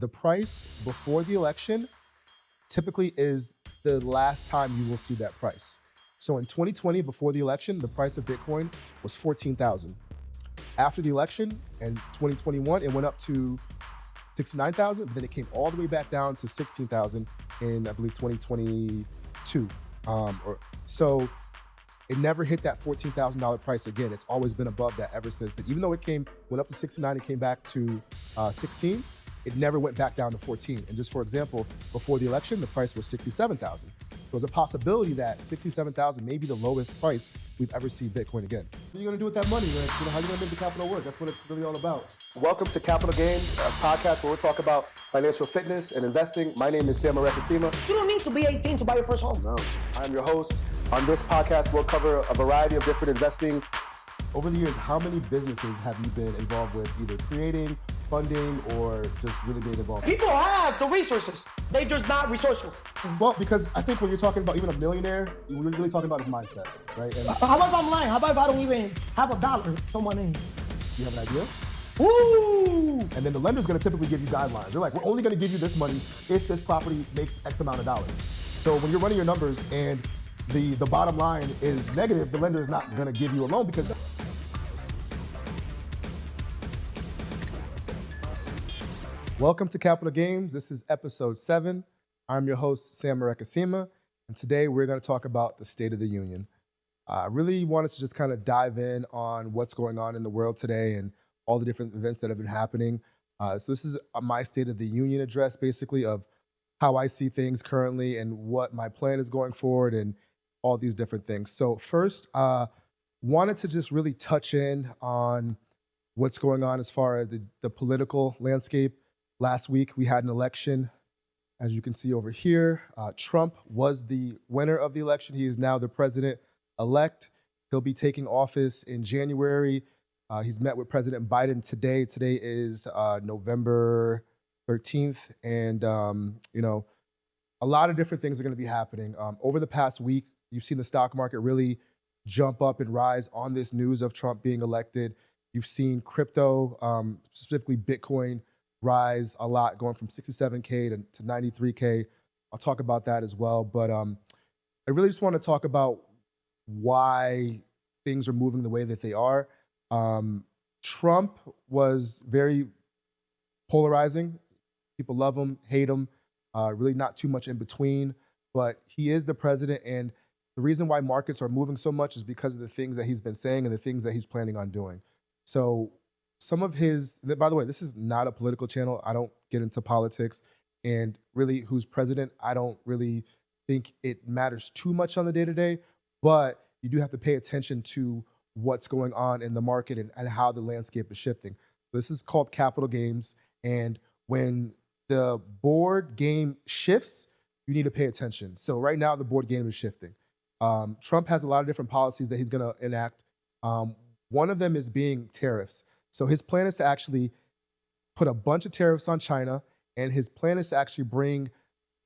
the price before the election typically is the last time you will see that price. So in 2020, before the election, the price of Bitcoin was 14,000. After the election in 2021, it went up to 69,000, but then it came all the way back down to 16,000 in, I believe, 2022. So it never hit that $14,000 price again. It's always been above that ever since. Even though it went up to 69, it came back to 16. It never went back down to 14. And just for example, before the election, the price was 67,000. There's a possibility that 67,000 may be the lowest price we've ever seen Bitcoin again. What are you gonna do with that money, man? How are you gonna make the capital work? That's what it's really all about. Welcome to Capital Games, a podcast where we'll talk about financial fitness and investing. My name is Erekeosima. You don't need to be 18 to buy your first home. No, I'm your host. On this podcast, we'll cover a variety of different investing. Over the years, how many businesses have you been involved with, either creating, funding, or just really being involved? People have the resources. They're just not resourceful. Well, because I think when you're talking about even a millionaire, we're really talking about his mindset, right? And how about if I'm lying? How about if I don't even have a dollar to my name? you have an idea? Woo! And then the lender's gonna typically give you guidelines. They're like, we're only gonna give you this money if this property makes X amount of dollars. So when you're running your numbers and the bottom line is negative, the lender is not gonna give you a loan because Welcome to Capital Games. This is episode 7. I'm your host, Erekeosima, and today we're going to talk about the State of the Union. I really wanted to just kind of dive in on what's going on in the world today and all the different events that have been happening. So this is my State of the Union address, basically, of how I see things currently and what my plan is going forward and all these different things. So first, wanted to just really touch in on what's going on as far as the political landscape. Last week, we had an election. As you can see over here, Trump was the winner of the election. He is now the president-elect. He'll be taking office in January. He's met with President Biden today. Today is November 13th. And, a lot of different things are going to be happening. Over the past week, you've seen the stock market really jump up and rise on this news of Trump being elected. You've seen crypto, specifically Bitcoin, rise a lot, going from 67K to 93K. I'll talk about that as well. But I really just want to talk about why things are moving the way that they are. Trump was very polarizing. People love him, hate him, really not too much in between. But he is the president, and the reason why markets are moving so much is because of the things that he's been saying and the things that he's planning on doing. So some of his, by the way, this is not a political channel. I don't get into politics, and really who's president, I don't really think it matters too much on the day-to-day, but you do have to pay attention to what's going on in the market and how the landscape is shifting. This is called Capital Games, and when the board game shifts, you need to pay attention. So right now, the board game is shifting. Trump has a lot of different policies that he's gonna enact. One of them is being tariffs. So his plan is to actually put a bunch of tariffs on China, and his plan is to actually bring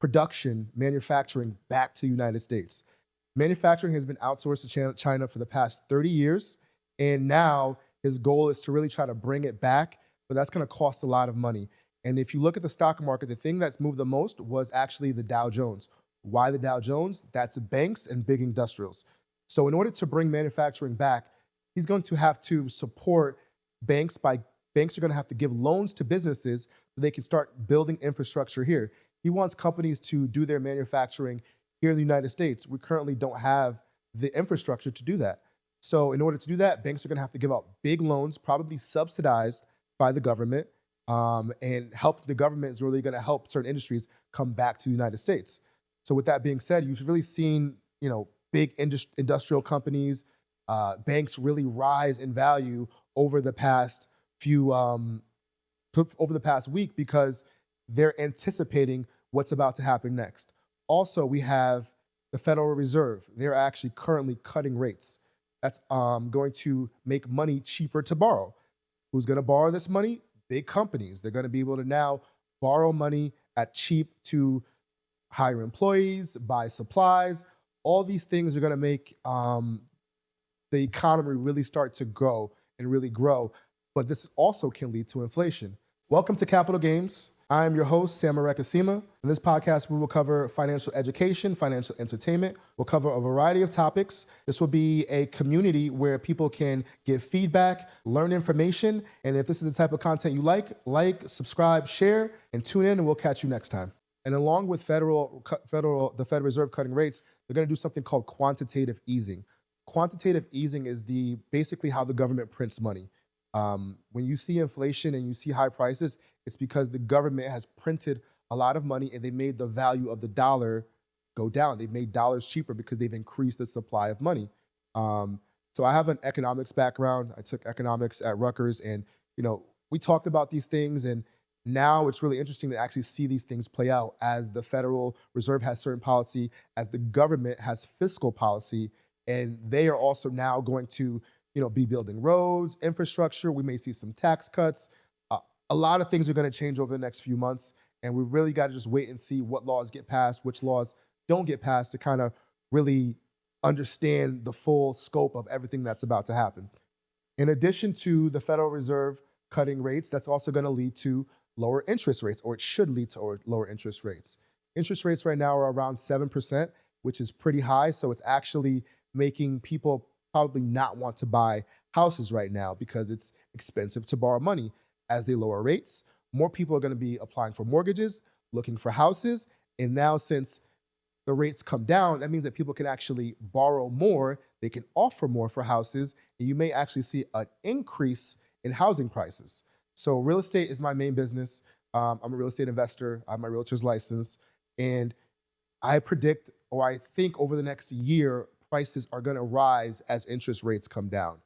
production, manufacturing back to the United States. Manufacturing has been outsourced to China for the past 30 years, and now his goal is to really try to bring it back, but that's gonna cost a lot of money. And if you look at the stock market, the thing that's moved the most was actually the Dow Jones. Why the Dow Jones? That's banks and big industrials. So in order to bring manufacturing back, he's going to have to support banks are going to have to give loans to businesses so they can start building infrastructure here. He wants companies to do their manufacturing here in the United States. We currently don't have the infrastructure to do that. So in order to do that, banks are going to have to give out big loans, probably subsidized by the government, and help. The government is really going to help certain industries come back to the United States. So with that being said, you've really seen, big industrial companies, banks really rise in value over the past week because they're anticipating what's about to happen next. Also, we have the Federal Reserve. They're actually currently cutting rates. That's going to make money cheaper to borrow. Who's going to borrow this money? Big companies. They're going to be able to now borrow money at cheap to hire employees, buy supplies. All these things are going to make the economy really start to grow and really grow. But this also can lead to inflation. Welcome to Capital Games. I'm your host, Sam Erekeosima. In this podcast, we will cover financial education, financial entertainment. We'll cover a variety of topics. This will be a community where people can give feedback, learn information, and if this is the type of content you like, subscribe, share, and tune in, and we'll catch you next time. And along with the Federal Reserve cutting rates, they're going to do something called quantitative easing. Quantitative easing is basically how the government prints money. When you see inflation and you see high prices, it's because the government has printed a lot of money and they made the value of the dollar go down. They've made dollars cheaper because they've increased the supply of money. So I have an economics background. I took economics at Rutgers, and we talked about these things, and now it's really interesting to actually see these things play out as the Federal Reserve has certain policy, as the government has fiscal policy, and they are also now going to be building roads, infrastructure. We may see some tax cuts. A lot of things are going to change over the next few months, and we really got to just wait and see what laws get passed, which laws don't get passed, to kind of really understand the full scope of everything that's about to happen. In addition to the Federal Reserve cutting rates, that's also going to lead to lower interest rates, or it should lead to lower interest rates. Interest rates right now are around 7%, which is pretty high, so it's actually making people probably not want to buy houses right now because it's expensive to borrow money. As they lower rates, more people are going to be applying for mortgages, looking for houses. And now, since the rates come down, that means that people can actually borrow more. They can offer more for houses, and you may actually see an increase in housing prices. So real estate is my main business. I'm a real estate investor. I have my realtor's license. And I predict, or I think over the next year, prices are going to rise as interest rates come down.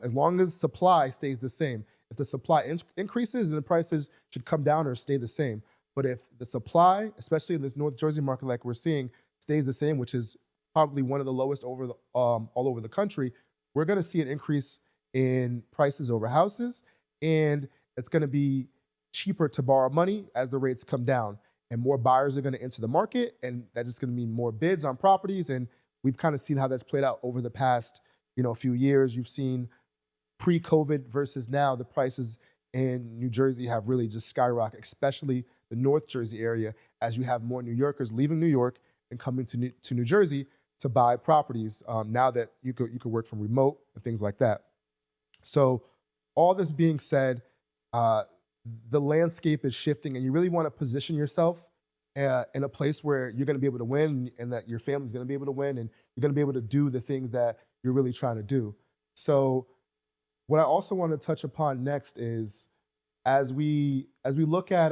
As long as supply stays the same. If the supply increases, then the prices should come down or stay the same. But if the supply, especially in this North Jersey market like we're seeing, stays the same, which is probably one of the lowest all over the country, we're going to see an increase in prices over houses, and it's going to be cheaper to borrow money as the rates come down, and more buyers are going to enter the market, and that's just going to mean more bids on properties. And we've kind of seen how that's played out over the past few years. You've seen pre-COVID versus now, the prices in New Jersey have really just skyrocketed, especially the North Jersey area, as you have more New Yorkers leaving New York and coming to New Jersey to buy properties, now that you could work from remote and things like that. So all this being said, the landscape is shifting, and you really want to position yourself in a place where you're going to be able to win, and that your family's going to be able to win, and you're going to be able to do the things that you're really trying to do. So what I also want to touch upon next is, as we look at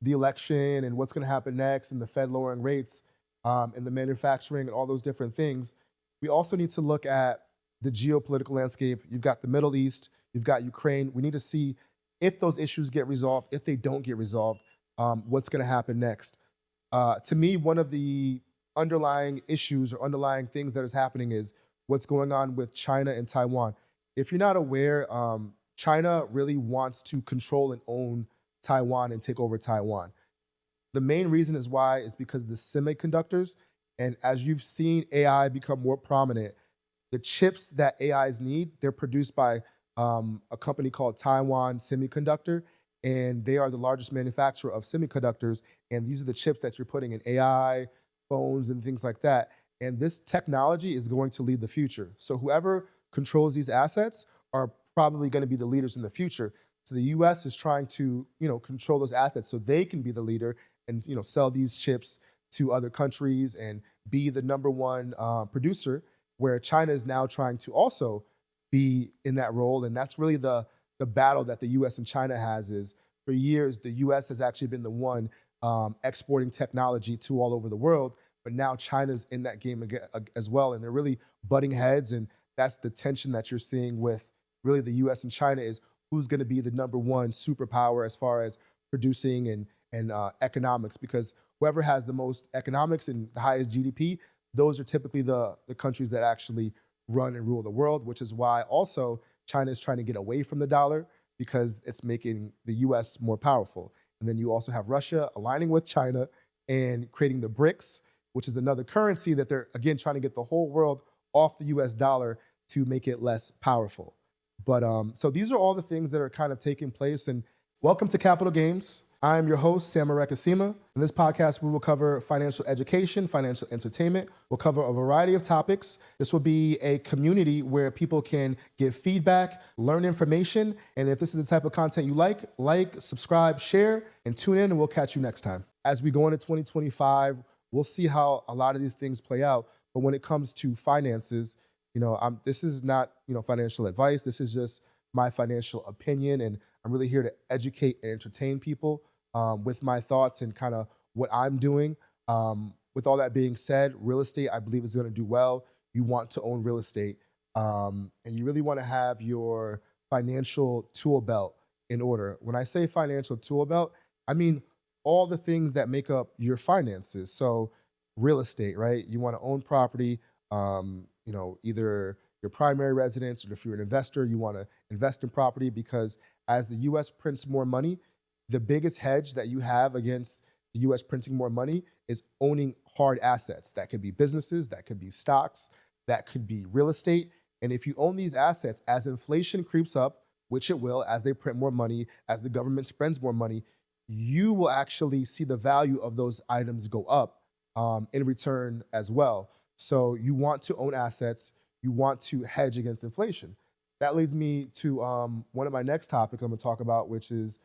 the election and what's going to happen next, and the Fed lowering rates, and the manufacturing and all those different things, we also need to look at the geopolitical landscape. You've got the Middle East, you've got Ukraine. We need to see if those issues get resolved. If they don't get resolved, what's going to happen next? To me, one of the underlying issues or underlying things that is happening is what's going on with China and Taiwan. If you're not aware, China really wants to control and own Taiwan and take over Taiwan. The main reason is because of the semiconductors. And as you've seen AI become more prominent, the chips that AIs need, they're produced by a company called Taiwan Semiconductor, and they are the largest manufacturer of semiconductors. And these are the chips that you're putting in AI, phones, and things like that. And this technology is going to lead the future. So whoever controls these assets are probably going to be the leaders in the future. So the US is trying to, control those assets so they can be the leader and, sell these chips to other countries and be the number one producer, where China is now trying to also be in that role. And that's really the battle that the US and China has. Is for years, the US has actually been the one exporting technology to all over the world. But now China's in that game as well, and they're really butting heads, and that's the tension that you're seeing with really the U.S. and China, is who's going to be the number one superpower as far as producing and economics, because whoever has the most economics and the highest GDP, those are typically the countries that actually run and rule the world, which is why also China is trying to get away from the dollar, because it's making the U.S. more powerful. And then you also have Russia aligning with China and creating the BRICS, which is another currency that they're, again, trying to get the whole world off the US dollar to make it less powerful. But so these are all the things that are kind of taking place. And Welcome to Capital Games. I am your host, Sam Erekeosima. In this podcast, we will cover financial education, financial entertainment. We'll cover a variety of topics. This will be a community where people can give feedback, learn information, and if this is the type of content you like, subscribe, share, and tune in, and we'll catch you next time. As we go into 2025, we'll see how a lot of these things play out. But when it comes to finances, this is not, financial advice. This is just my financial opinion, and I'm really here to educate and entertain people with my thoughts and kind of what I'm doing. With all that being said, real estate, I believe, is going to do well. You want to own real estate, and you really want to have your financial tool belt in order. When I say financial tool belt, I mean all the things that make up your finances. So real estate, right? You want to own property, either your primary residence, or if you're an investor, you want to invest in property, because as the US prints more money, the biggest hedge that you have against the US printing more money is owning hard assets. That could be businesses, that could be stocks, that could be real estate. And if you own these assets, as inflation creeps up, which it will, as they print more money, as the government spends more money, you will actually see the value of those items go up in return as well. So you want to own assets, you want to hedge against inflation. That leads me to one of my next topics I'm going to talk about, which is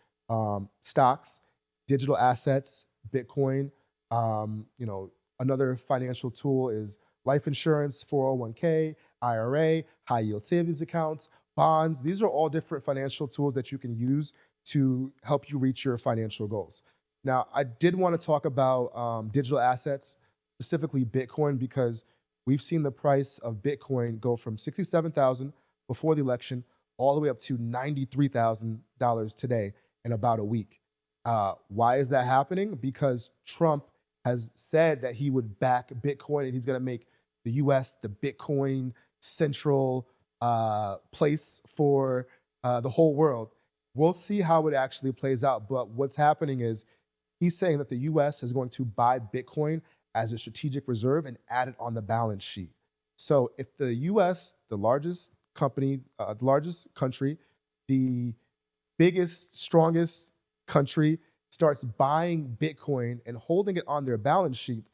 stocks, digital assets, Bitcoin. Another financial tool is life insurance, 401k, IRA, high yield savings accounts, bonds. These are all different financial tools that you can use to help you reach your financial goals. Now, I did want to talk about digital assets, specifically Bitcoin, because we've seen the price of Bitcoin go from $67,000 before the election all the way up to $93,000 today in about a week. Why is that happening? Because Trump has said that he would back Bitcoin, and he's going to make the US the Bitcoin central place for the whole world. We'll see how it actually plays out. But what's happening is he's saying that the US is going to buy Bitcoin as a strategic reserve and add it on the balance sheet. So if the US, the largest company, the largest country, the biggest, strongest country, starts buying Bitcoin and holding it on their balance sheet,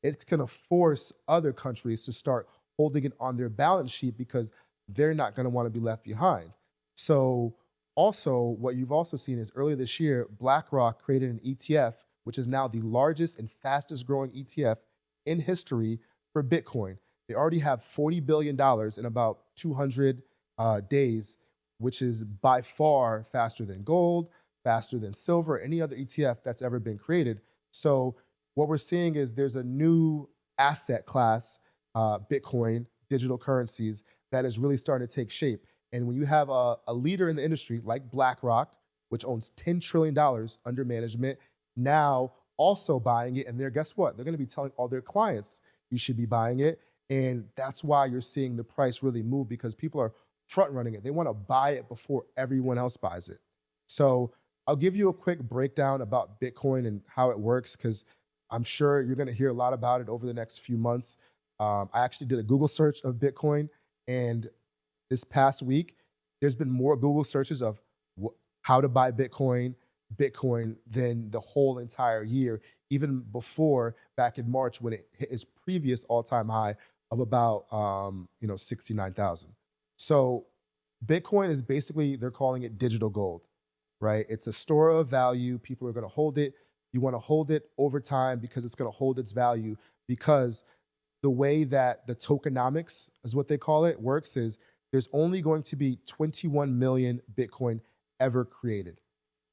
it's going to force other countries to start holding it on their balance sheet, because they're not going to want to be left behind. So also, what you've also seen is earlier this year, BlackRock created an ETF, which is now the largest and fastest growing ETF in history for Bitcoin. They already have $40 billion in about 200 days, which is by far faster than gold, faster than silver, any other ETF that's ever been created. So what we're seeing is there's a new asset class, Bitcoin, digital currencies, that is really starting to take shape. And when you have a leader in the industry like BlackRock, which owns $10 trillion under management, now also buying it, and guess what? They're going to be telling all their clients you should be buying it. And that's why you're seeing the price really move, because people are front running it. They want to buy it before everyone else buys it. So I'll give you a quick breakdown about Bitcoin and how it works, because I'm sure you're going to hear a lot about it over the next few months. I actually did a Google search of Bitcoin, and this past week, there's been more Google searches of how to buy Bitcoin than the whole entire year, even before back in March, when it hit its previous all-time high of about 69,000. So Bitcoin is basically, they're calling it digital gold, right? It's a store of value. People are going to hold it. You want to hold it over time because it's going to hold its value, because the way that the tokenomics, is what they call it, works is there's only going to be 21 million Bitcoin ever created.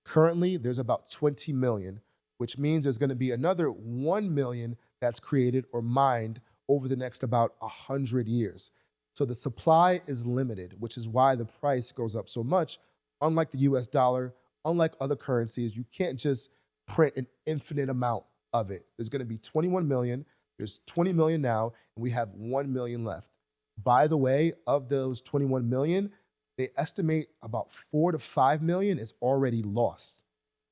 Currently, there's about 20 million, which means there's going to be another 1 million that's created or mined over the next about 100 years. So the supply is limited, which is why the price goes up so much. Unlike the US dollar, unlike other currencies, you can't just print an infinite amount of it. There's going to be 21 million, there's 20 million now, and we have 1 million left. By the way, of those 21 million, they estimate about 4 to 5 million is already lost.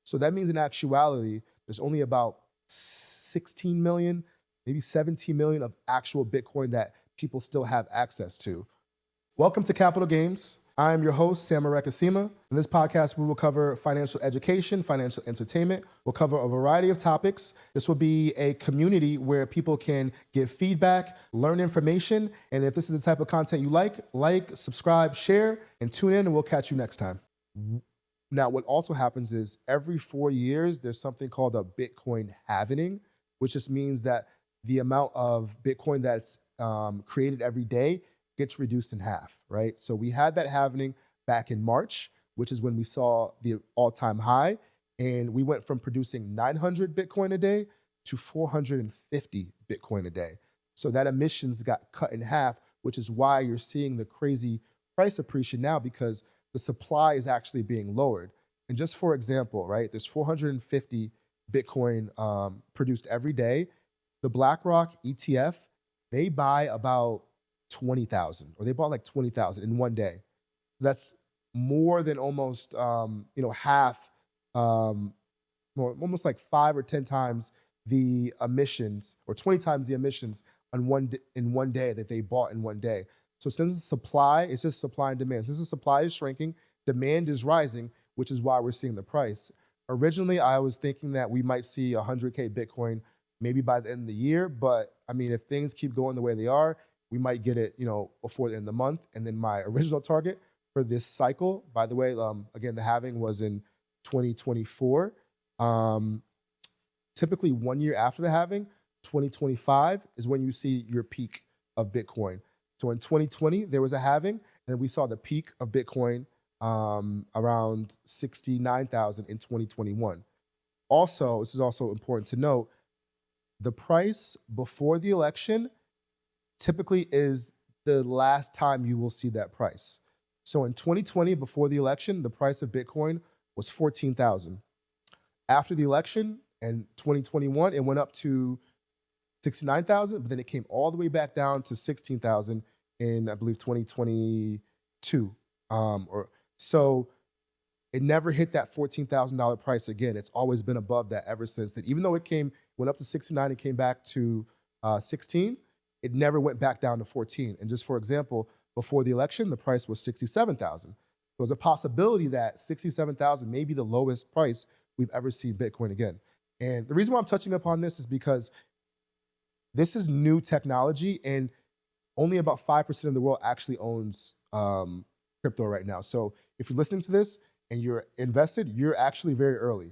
So that means in actuality, there's only about 16 million, maybe 17 million of actual Bitcoin that people still have access to. Welcome to Capital Games. I'm your host, Sam Erekeosima. In this podcast, we will cover financial education, financial entertainment. We'll cover a variety of topics. This will be a community where people can give feedback, learn information, and if this is the type of content you like, subscribe, share, and tune in, and we'll catch you next time. Now, what also happens is every 4 years, there's something called a Bitcoin halvening, which just means that the amount of Bitcoin that's created every day gets reduced in half, right? So we had that happening back in March, which is when we saw the all-time high, and we went from producing 900 Bitcoin a day to 450 Bitcoin a day. So that emissions got cut in half, which is why you're seeing the crazy price appreciation now, because the supply is actually being lowered. And just for example, right, there's 450 Bitcoin produced every day. The BlackRock ETF, they buy about 20,000, or they bought like 20,000 in one day. That's more than almost, half, almost like 5 or 10 times the emissions, or 20 times the emissions in one day that they bought in one day. So since the supply, it's just supply and demand. Since the supply is shrinking, demand is rising, which is why we're seeing the price. Originally, I was thinking that we might see 100K Bitcoin maybe by the end of the year, but I mean, if things keep going the way they are, we might get it, before the end of the month. And then my original target for this cycle, by the way, again, the halving was in 2024. Typically 1 year after the halving, 2025 is when you see your peak of Bitcoin. So in 2020, there was a halving, and we saw the peak of Bitcoin around 69,000 in 2021. Also, this is also important to note, the price before the election typically is the last time you will see that price. So in 2020, before the election, the price of Bitcoin was 14,000. After the election in 2021, it went up to 69,000, but then it came all the way back down to 16,000 in, I believe, 2022. So it never hit that $14,000 price again. It's always been above that ever since then. Even though went up to 69 and came back to 16, it never went back down to 14. And just for example, before the election, the price was 67,000. There's a possibility that 67,000 may be the lowest price we've ever seen Bitcoin again. And the reason why I'm touching upon this is because this is new technology, and only about 5% of the world actually owns crypto right now. So if you're listening to this and you're invested, you're actually very early.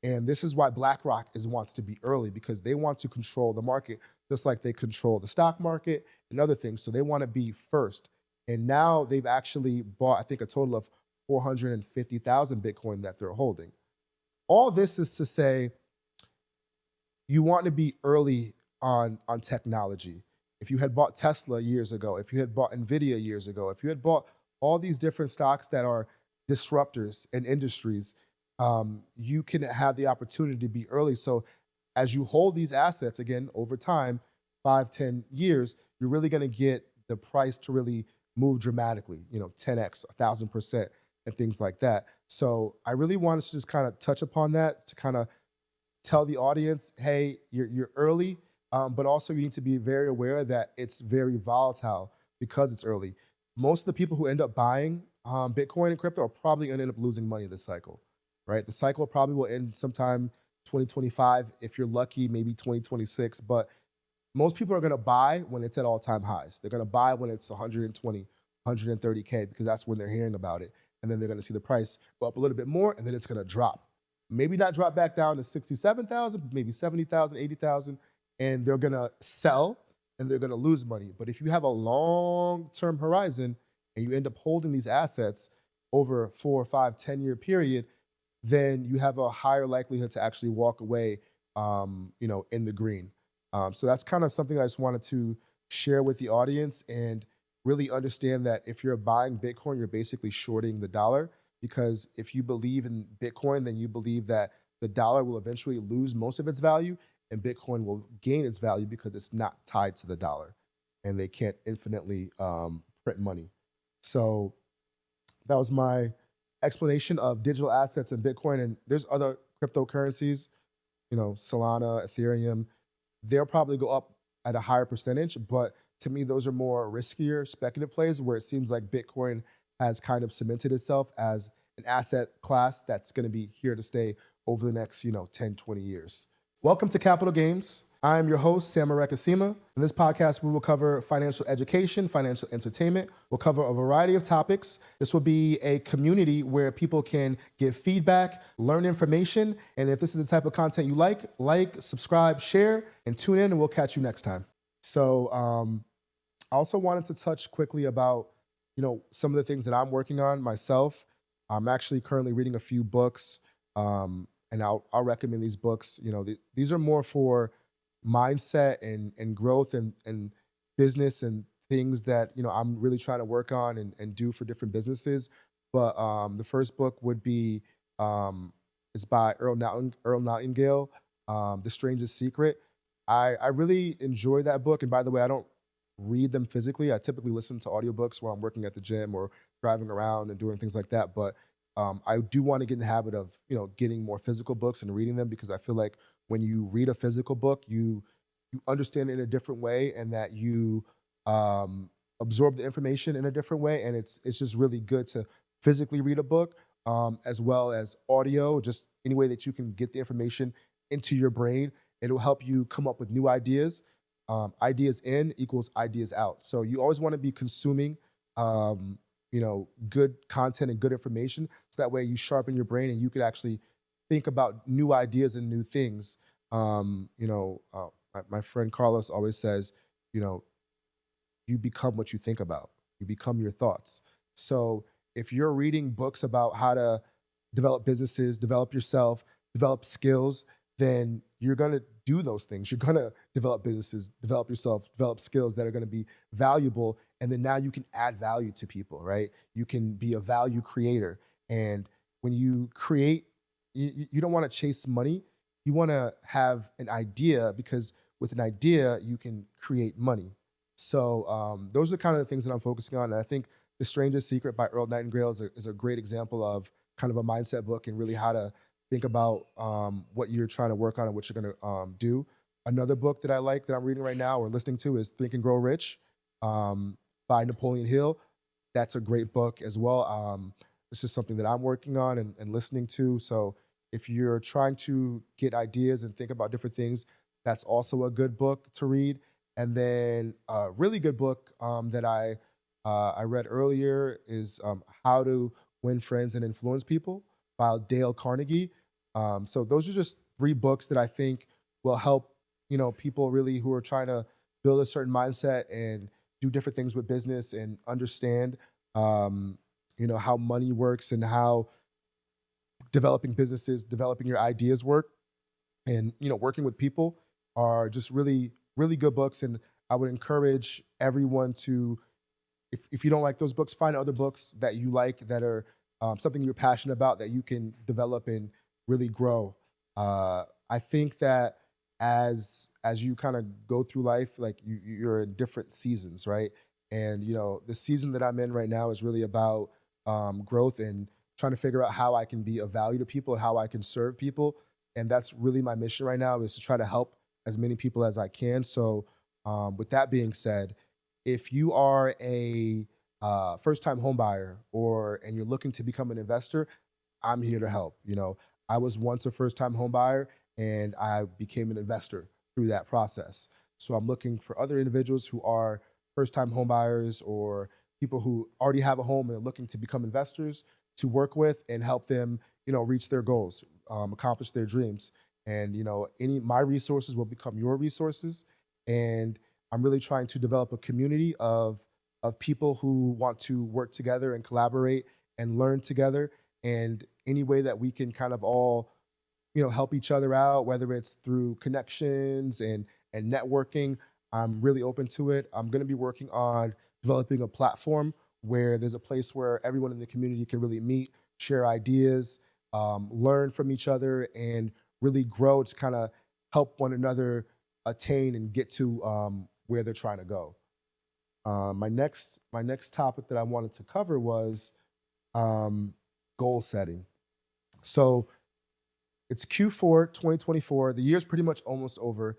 And this is why BlackRock wants to be early, because they want to control the market just like they control the stock market and other things. So they want to be first. And now they've actually bought, I think, a total of 450,000 Bitcoin that they're holding. All this is to say, you want to be early on technology. If you had bought Tesla years ago, if you had bought Nvidia years ago, if you had bought all these different stocks that are disruptors in industries, you can have the opportunity to be early. So as you hold these assets, again, over time, 5, 10 years, you're really going to get the price to really move dramatically, 10x, 1,000%, and things like that. So I really wanted to just kind of touch upon that, to kind of tell the audience, hey, you're early, but also you need to be very aware that it's very volatile because it's early. Most of the people who end up buying Bitcoin and crypto are probably going to end up losing money this cycle, right? The cycle probably will end sometime 2025. If you're lucky, maybe 2026. But most people are going to buy when it's at all-time highs. They're going to buy when it's 120, 130K, because that's when they're hearing about it. And then they're going to see the price go up a little bit more, and then it's going to drop. Maybe not drop back down to 67,000, maybe 70,000, 80,000, and they're going to sell and they're going to lose money. But if you have a long-term horizon and you end up holding these assets over 4 or 5, 10-year period, then you have a higher likelihood to actually walk away, in the green. So that's kind of something I just wanted to share with the audience, and really understand that if you're buying Bitcoin, you're basically shorting the dollar, because if you believe in Bitcoin, then you believe that the dollar will eventually lose most of its value and Bitcoin will gain its value because it's not tied to the dollar and they can't infinitely print money. So that was my explanation of digital assets and Bitcoin. And there's other cryptocurrencies, Solana, Ethereum. They'll probably go up at a higher percentage, but to me, those are more riskier speculative plays, where it seems like Bitcoin has kind of cemented itself as an asset class that's going to be here to stay over the next, 10, 20 years. Welcome to Capital Games. I'm your host, Sam Erekeosima. In this podcast, we will cover financial education, financial entertainment. We'll cover a variety of topics. This will be a community where people can give feedback, learn information, and if this is the type of content you like, subscribe, share, and tune in, and we'll catch you next time. So I also wanted to touch quickly about, some of the things that I'm working on myself. I'm actually currently reading a few books, and I'll recommend these books. These are more for mindset and growth and business and things that I'm really trying to work on and do for different businesses. But the first book would be is by Earl Nightingale, The Strangest Secret. I really enjoy that book. And by the way, I don't read them physically. I typically listen to audiobooks while I'm working at the gym or driving around and doing things like that. But I do want to get in the habit of getting more physical books and reading them, because I feel like when you read a physical book, you understand it in a different way, and that you absorb the information in a different way. And it's just really good to physically read a book, as well as audio, just any way that you can get the information into your brain. It'll help you come up with new ideas. Ideas in equals ideas out. So you always want to be consuming good content and good information, so that way you sharpen your brain and you could actually think about new ideas and new things. My friend Carlos always says, you become what you think about. You become your thoughts. So if you're reading books about how to develop businesses, develop yourself, develop skills, then you're going to do those things. You're going to develop businesses, develop yourself, develop skills that are going to be valuable. And then now you can add value to people, right? You can be a value creator. And when you create, you don't want to chase money. You want to have an idea, because with an idea, you can create money. So those are kind of the things that I'm focusing on. And I think The Strangest Secret by Earl Nightingale is a great example of kind of a mindset book, and really how to think about what you're trying to work on and what you're going to do. Another book that I like that I'm reading right now or listening to is Think and Grow Rich by Napoleon Hill. That's a great book as well. It's just something that I'm working on and listening to. So if you're trying to get ideas and think about different things, that's also a good book to read. And then a really good book that I read earlier is How to Win Friends and Influence People by Dale Carnegie. So those are just 3 books that I think will help, people really who are trying to build a certain mindset and do different things with business and understand, how money works and how developing businesses, developing your ideas work, and, working with people are just really, really good books. And I would encourage everyone to, if you don't like those books, find other books that you like that are something you're passionate about, that you can develop and really grow. I think that as you kind of go through life, like you're in different seasons, right? And the season that I'm in right now is really about growth and trying to figure out how I can be of value to people and how I can serve people. And that's really my mission right now, is to try to help as many people as I can. So with that being said, if you are a first-time home buyer and you're looking to become an investor, I'm here to help. I was once a first-time home buyer, and I became an investor through that process. So I'm looking for other individuals who are first-time home buyers or people who already have a home and are looking to become investors, to work with and help them, reach their goals, accomplish their dreams. And my resources will become your resources. And I'm really trying to develop a community of people who want to work together and collaborate and learn together. And any way that we can kind of all, help each other out, whether it's through connections and networking, I'm really open to it. I'm going to be working on developing a platform where there's a place where everyone in the community can really meet, share ideas, learn from each other, and really grow to kind of help one another attain and get to where they're trying to go. My next topic that I wanted to cover was goal setting. So it's Q4 2024. The year's pretty much almost over.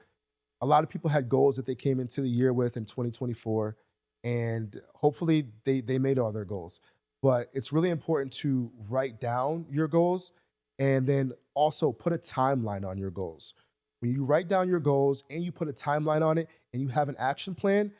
A lot of people had goals that they came into the year with in 2024, and hopefully they made all their goals. but it's really important to write down your goals and then also put a timeline on your goals. When you write down your goals and you put a timeline on it and you have an action plan,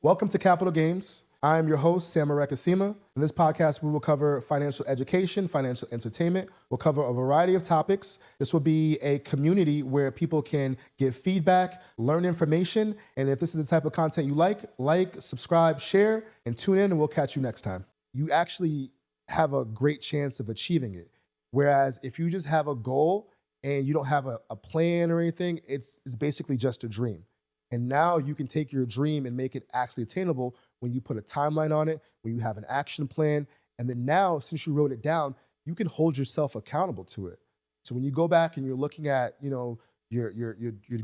welcome to Capital Games. I am your host, Sam Erekeosima. In this podcast, we will cover financial education, financial entertainment. We'll cover a variety of topics. This will be a community where people can give feedback, learn information, and if this is the type of content you like, subscribe, share, and tune in, and we'll catch you next time. You actually have a great chance of achieving it. Whereas if you just have a goal and you don't have a plan or anything, it's basically just a dream. And now you can take your dream and make it actually attainable when you put a timeline on it, when you have an action plan. And then now, since you wrote it down, you can hold yourself accountable to it. So when you go back and you're looking at, your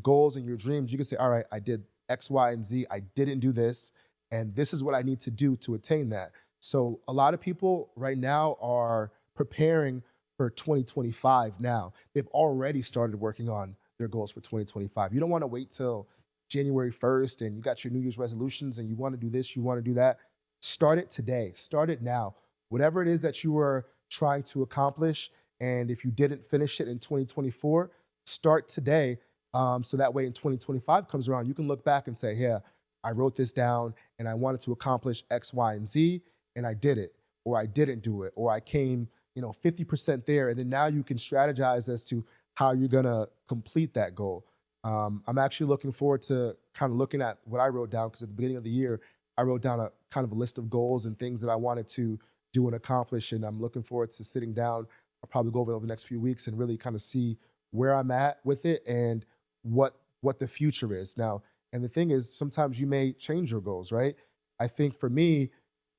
goals and your dreams, you can say, all right, I did X, Y, and Z. I didn't do this. And this is what I need to do to attain that. So a lot of people right now are preparing for 2025 now. They've already started working on their goals for 2025. You don't want to wait till January 1st and you got your New Year's resolutions and you want to do this, you want to do that. Start it today. Start it now. Whatever it is that you were trying to accomplish, and if you didn't finish it in 2024, start today. So that way in 2025 comes around, you can look back and say, yeah, I wrote this down and I wanted to accomplish X, Y, and Z, and I did it, or I didn't do it, or I came 50% there. And then now you can strategize as to how you're going to complete that goal. I'm actually looking forward to kind of looking at what I wrote down, because at the beginning of the year, I wrote down a kind of a list of goals and things that I wanted to do and accomplish. And I'm looking forward to sitting down. I'll probably go over the next few weeks and really kind of see where I'm at with it and what the future is. Now, and the thing is, sometimes you may change your goals, right? I think for me,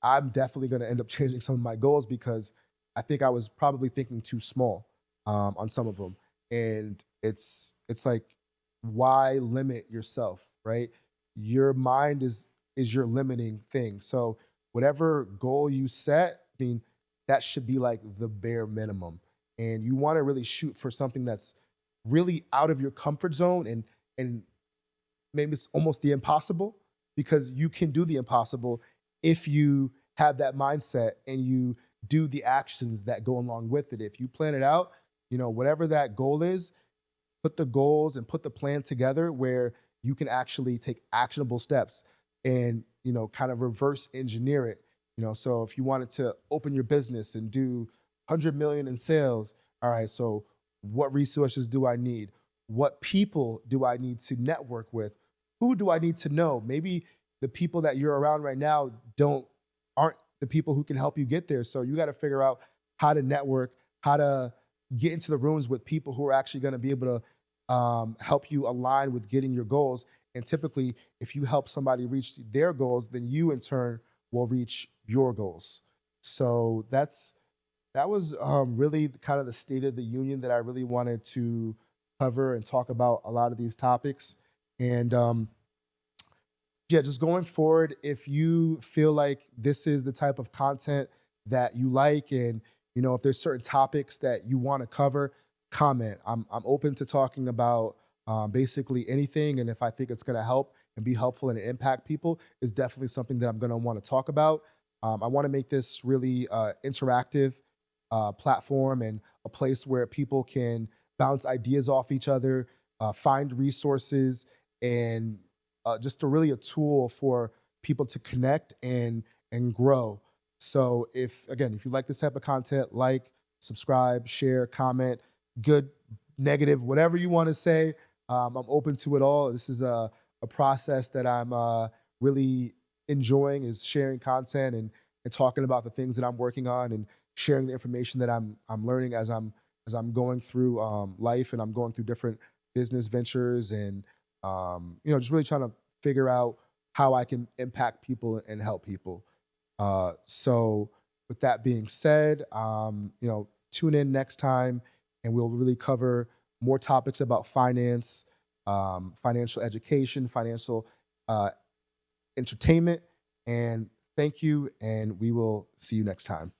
I'm definitely going to end up changing some of my goals because I think I was probably thinking too small on some of them. And it's like, why limit yourself, right? Your mind is your limiting thing. So whatever goal you set, I mean, that should be like the bare minimum. And you want to really shoot for something that's really out of your comfort zone and maybe it's almost the impossible, because you can do the impossible if you have that mindset and you do the actions that go along with it. If you plan it out, whatever that goal is, put the goals and put the plan together where you can actually take actionable steps and, kind of reverse engineer it. So if you wanted to open your business and do 100 million in sales, all right, so what resources do I need? What people do I need to network with? Who do I need to know? Maybe the people that you're around right now aren't the people who can help you get there. So you got to figure out how to network, how to get into the rooms with people who are actually going to be able to help you align with getting your goals. And typically, if you help somebody reach their goals, then you in turn will reach your goals. So that was really kind of the state of the union that I really wanted to cover and talk about a lot of these topics. And yeah, just going forward, if you feel like this is the type of content that you like, and if there's certain topics that you want to cover, comment. I'm open to talking about basically anything, and if I think it's going to help and be helpful and impact people, is definitely something that I'm going to want to talk about. I want to make this really interactive platform and a place where people can bounce ideas off each other, find resources, and just really a tool for people to connect and grow. So if you like this type of content, like, subscribe, share, comment, good, negative, whatever you want to say, I'm open to it all. This is a process that I'm really enjoying, is sharing content and talking about the things that I'm working on and sharing the information that I'm learning as I'm going through life, and I'm going through different business ventures, and just really trying to figure out how I can impact people and help people. So with that being said, tune in next time, and we'll really cover more topics about finance, financial education, financial entertainment. And thank you, and we will see you next time.